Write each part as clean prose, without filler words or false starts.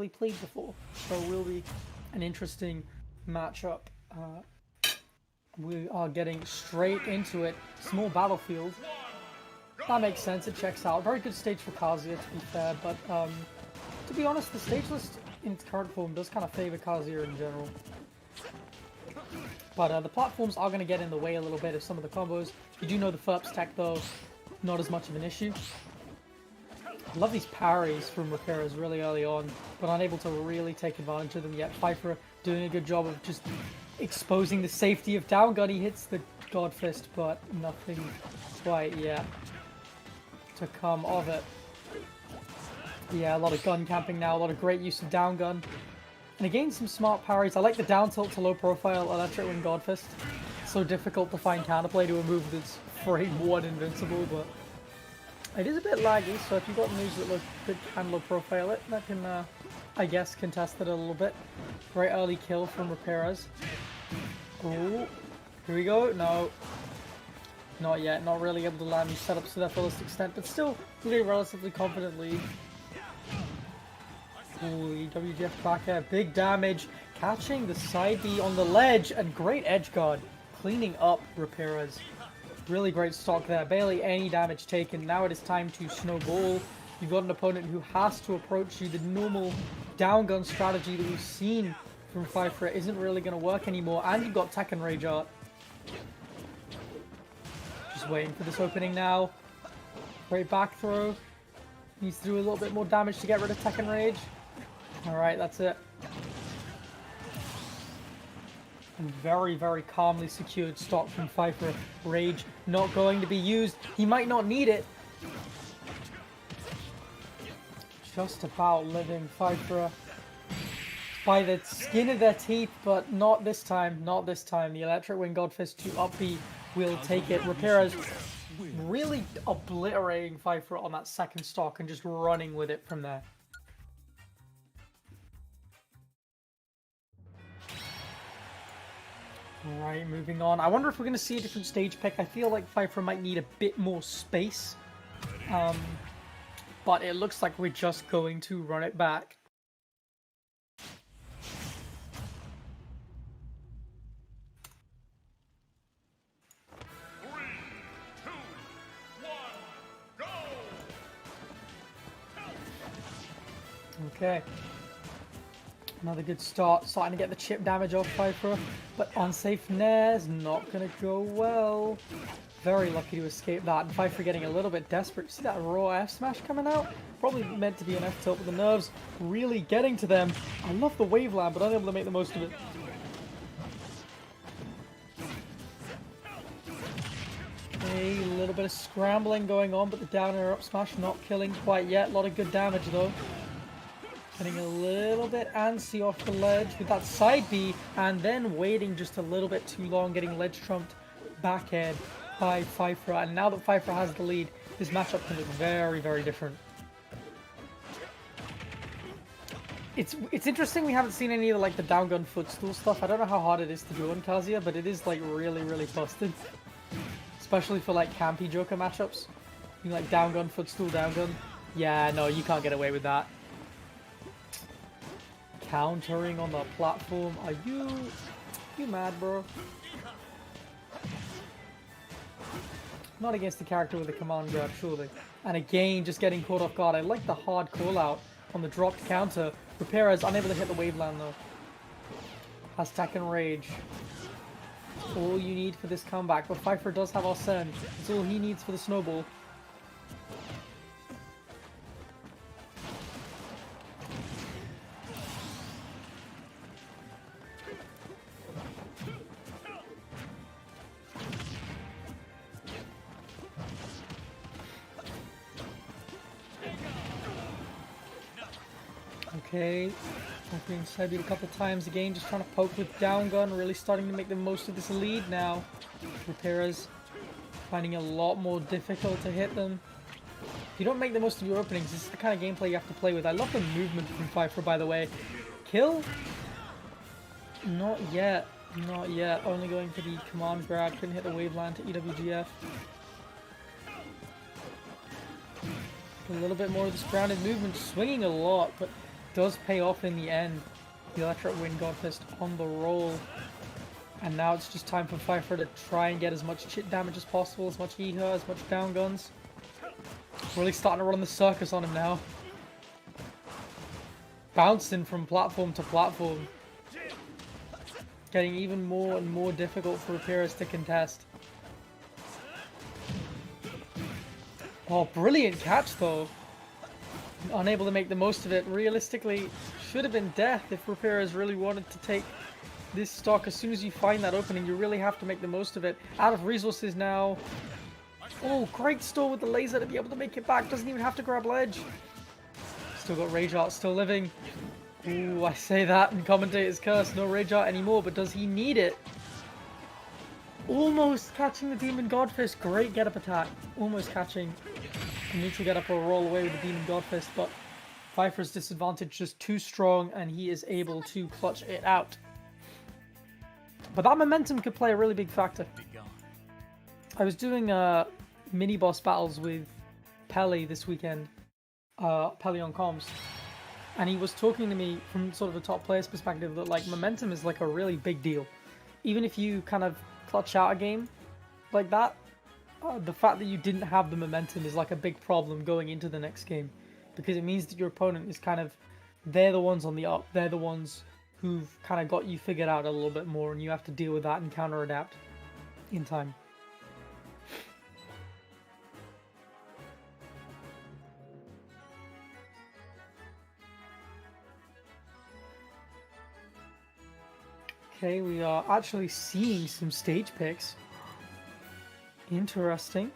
played before, so it will be an interesting matchup. We are getting straight into it. Small battlefield. That makes sense, it checks out. Very good stage for Kazuya, to be fair, but to be honest, the stage list in its current form does kind of favor Kazuya in general. But the platforms are going to get in the way a little bit of some of the combos. You do know the FERP's tech, though, not as much of an issue. I love these parries from Rapires really early on, but unable to really take advantage of them yet. Faifre doing a good job of just exposing the safety of down gun. He hits the God Fist, but nothing quite yet to come of it. Yeah, a lot of gun camping now, a lot of great use of down gun. And again, some smart parries. I like the down tilt to low profile electric wing God Fist. So difficult to find counterplay to a move that's frame 1 invincible, but it is a bit laggy, so if you've got moves that look good and low profile it, that can, I guess, contest it a little bit. Very early kill from Rapires. Oh, here we go. No. Not yet. Not really able to land these setups to their fullest extent, but still really relatively confidently. Ooh, WGF back air. Big damage. Catching the side B on the ledge, and great edge guard. Cleaning up Rapires. Really great stock there. Barely any damage taken. Now it is time to snowball. You've got an opponent who has to approach you. The normal down gun strategy that we've seen from Faifre isn't really going to work anymore. And you've got Tekken Rage Art. Just waiting for this opening now. Great back throw. Needs to do a little bit more damage to get rid of Tekken Rage. Alright, that's it. And very, very calmly secured stock from Faifre. Rage not going to be used. He might not need it. Just about living Faifre by the skin of their teeth, but not this time. Not this time. The Electric Wing God Fist to up B will take it. Rapires really obliterating Faifre on that second stock and just running with it from there. Alright, moving on. I wonder if we're going to see a different stage pick. I feel like Faifre might need a bit more space. But it looks like we're just going to run it back. Okay. Another good start. Starting to get the chip damage off Faifre, but unsafe nair's not going to go well. Very lucky to escape that. And Faifre getting a little bit desperate. See that raw F smash coming out? Probably meant to be an F tilt, but the nerves really getting to them. I love the wave land, but unable to make the most of it. A little bit of scrambling going on, but the down air up smash not killing quite yet. A lot of good damage though. Getting a little bit antsy off the ledge with that side B, and then waiting just a little bit too long, getting ledge trumped back air by Faifre. And now that Faifre has the lead, this matchup can look very, very different. It's interesting we haven't seen any of the down gun footstool stuff. I don't know how hard it is to do on Kazuya, but it is really, really busted. Especially for campy Joker matchups. You down gun, footstool, down gun. Yeah, no, you can't get away with that. Countering on the platform. Are you mad, bro? Not against the character with a command grab, surely. And again, just getting caught off guard. I like the hard call out on the dropped counter. Rapires unable to hit the wave land though. Has Tekken Rage. All you need for this comeback, but Faifre does have Arsene. It's all he needs for the snowball. Okay, being side beat a couple times again, just trying to poke with down gun, really starting to make the most of this lead now. Rapires finding it a lot more difficult to hit them. If you don't make the most of your openings, this is the kind of gameplay you have to play with. I love the movement from Faifre, by the way. Kill? Not yet. Not yet. Only going for the command grab. Couldn't hit the wave land to EWGF. A little bit more of this grounded movement, swinging a lot, but does pay off in the end. The Electric Wind Godfist on the roll. And now it's just time for Faifre to try and get as much chip damage as possible, as much EHR, as much down guns. Really starting to run the circus on him now. Bouncing from platform to platform. Getting even more and more difficult for Rapires to contest. Oh, brilliant catch though. Unable to make the most of it. Realistically, should have been death if Rapires really wanted to take this stock. As soon as you find that opening, you really have to make the most of it. Out of resources now. Oh, great stall with the laser to be able to make it back. Doesn't even have to grab ledge. Still got Rage Art, still living. Ooh, I say that and Commentator's Curse. No Rage Art anymore, but does he need it? Almost catching the Demon Godfist. Great get-up attack. Almost catching the neutral get-up or roll away with the Demon Godfist, but Faifre's disadvantage just too strong and he is able to clutch it out. But that momentum could play a really big factor. I was doing mini-boss battles with Pele this weekend, Pele on comms, and he was talking to me from sort of a top player's perspective that like momentum is like a really big deal. Even if you kind of clutch out a game like that, the fact that you didn't have the momentum is like a big problem going into the next game, because it means that your opponent is kind of, they're the ones on the up, they're the ones who've kind of got you figured out a little bit more, and you have to deal with that and counter adapt in time. Okay, we are actually seeing some stage picks. Interesting.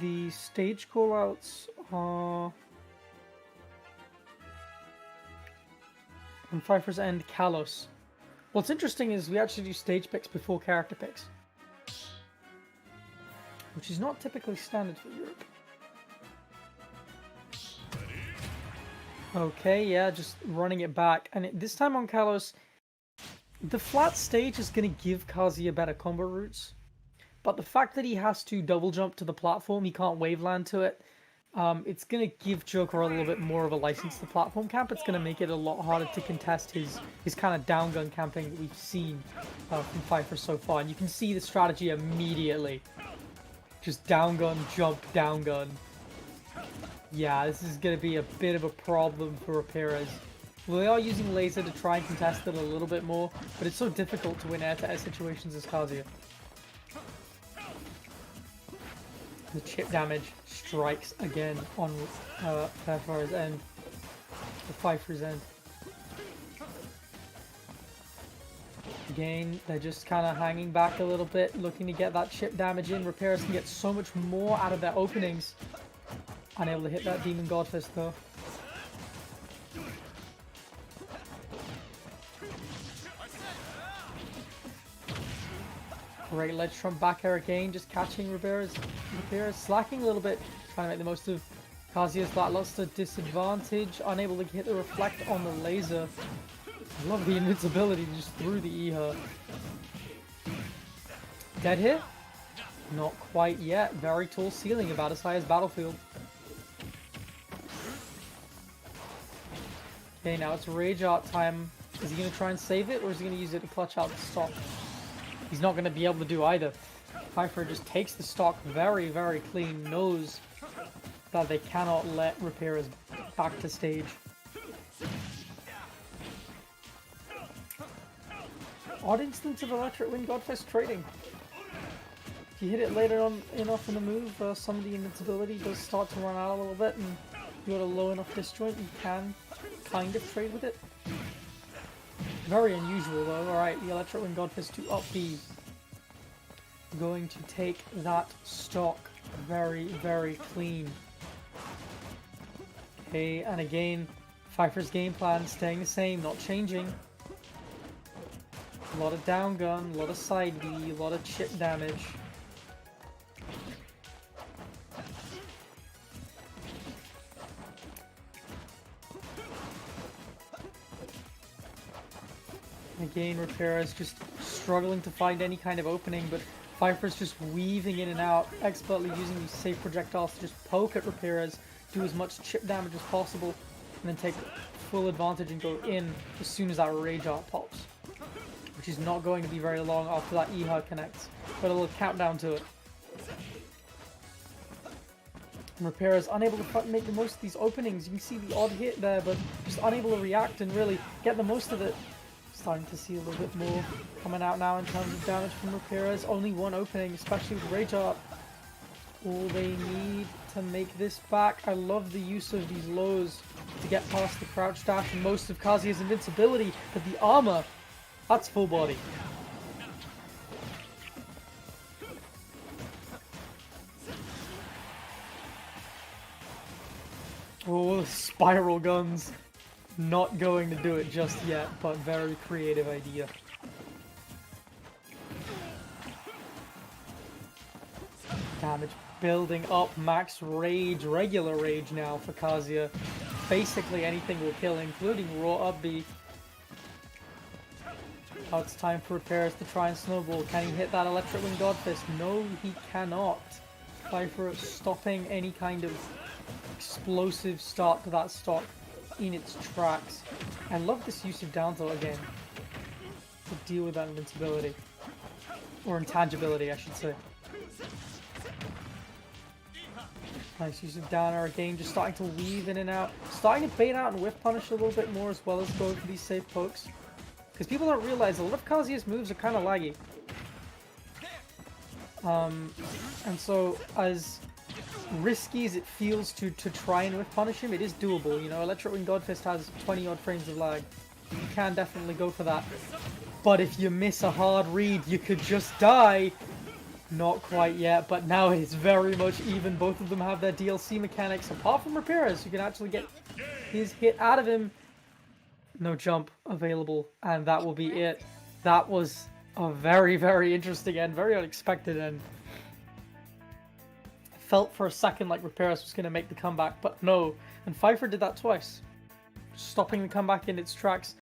The stage callouts are on Faifre's end, Kalos. What's interesting is we actually do stage picks before character picks, which is not typically standard for Europe. Okay, yeah, just running it back. And this time on Kalos, the flat stage is going to give Kazuya better combo routes. But the fact that he has to double jump to the platform, he can't wave land to it, it's going to give Joker a little bit more of a license to platform camp. It's going to make it a lot harder to contest his kind of down gun camping that we've seen from Faifre so far. And you can see the strategy immediately. Just down gun, jump, down gun. Yeah, this is going to be a bit of a problem for Rapires. Well, they are using laser to try and contest it a little bit more, but it's so difficult to win air-to-air situations as Kazuya. The chip damage strikes again on Faifre's end, the Faifre's end. Again, they're just kind of hanging back a little bit, looking to get that chip damage in. Rapires can get so much more out of their openings. Unable to hit that Demon Godfist though. Great ledge from back air again, just catching Rapires slacking a little bit, trying to make the most of Kazuya's lackluster disadvantage, unable to hit the reflect on the laser. I love the invincibility just through the E-Her. Dead hit? Not quite yet. Very tall ceiling, about as high as Battlefield. Okay, now it's Rage Art time. Is he going to try and save it, or is he going to use it to clutch out the stock? He's not going to be able to do either. Faifre just takes the stock very, very clean, knows that they cannot let Rapires back to stage. Odd instance of Electric Wind Godfist trading. If you hit it later on enough in the move, some of the invincibility does start to run out a little bit, and you got a low enough disjoint, you can kind of trade with it. Very unusual though. Alright, the Electric Wind Godfist to up B. Going to take that stock very, very clean. Okay, and again, Faifre's game plan staying the same, not changing. A lot of down gun, a lot of side B, a lot of chip damage. Again, Rapires just struggling to find any kind of opening, but Faifre's just weaving in and out, expertly using these safe projectiles to just poke at Rapires, do as much chip damage as possible, and then take full advantage and go in as soon as that Rage Art pops. Which is not going to be very long after that EHA connects. Got a little countdown to it. And Rapires unable to make the most of these openings. You can see the odd hit there, but just unable to react and really get the most of it. Starting to see a little bit more coming out now in terms of damage from Rapires. Only one opening, especially with Rage Art. All they need to make this back. I love the use of these lows to get past the crouch dash and most of Kazuya's invincibility, but the armor, that's full body. Oh, spiral guns. Not going to do it just yet, but very creative idea. Damage building up, max rage, regular rage now for Kazuya. Basically anything will kill, including raw up B. Now it's time for Rapires to try and snowball. Can he hit that Electric Wing God Fist? No, he cannot. Faifre stopping any kind of explosive start to that stock in its tracks. I love this use of down throw again to deal with that invincibility. Or intangibility, I should say. Nice use of down air again, just starting to weave in and out. Starting to bait out and whiff punish a little bit more as well as going for these safe pokes. Because people don't realize a lot of Kazuya's moves are kind of laggy. And so as risky as it feels to try and whiff punish him, it is doable. You know, Electric Wing God Fist has 20 odd frames of lag. You can definitely go for that. But if you miss a hard read, you could just die. Not quite yet, but now it's very much even. Both of them have their DLC mechanics, apart from Rapires, you can actually get his hit out of him. No jump available, and that will be it. That was a very, very interesting end, very unexpected end. I felt for a second like Rapires was going to make the comeback, but no. And Faifre did that twice, stopping the comeback in its tracks.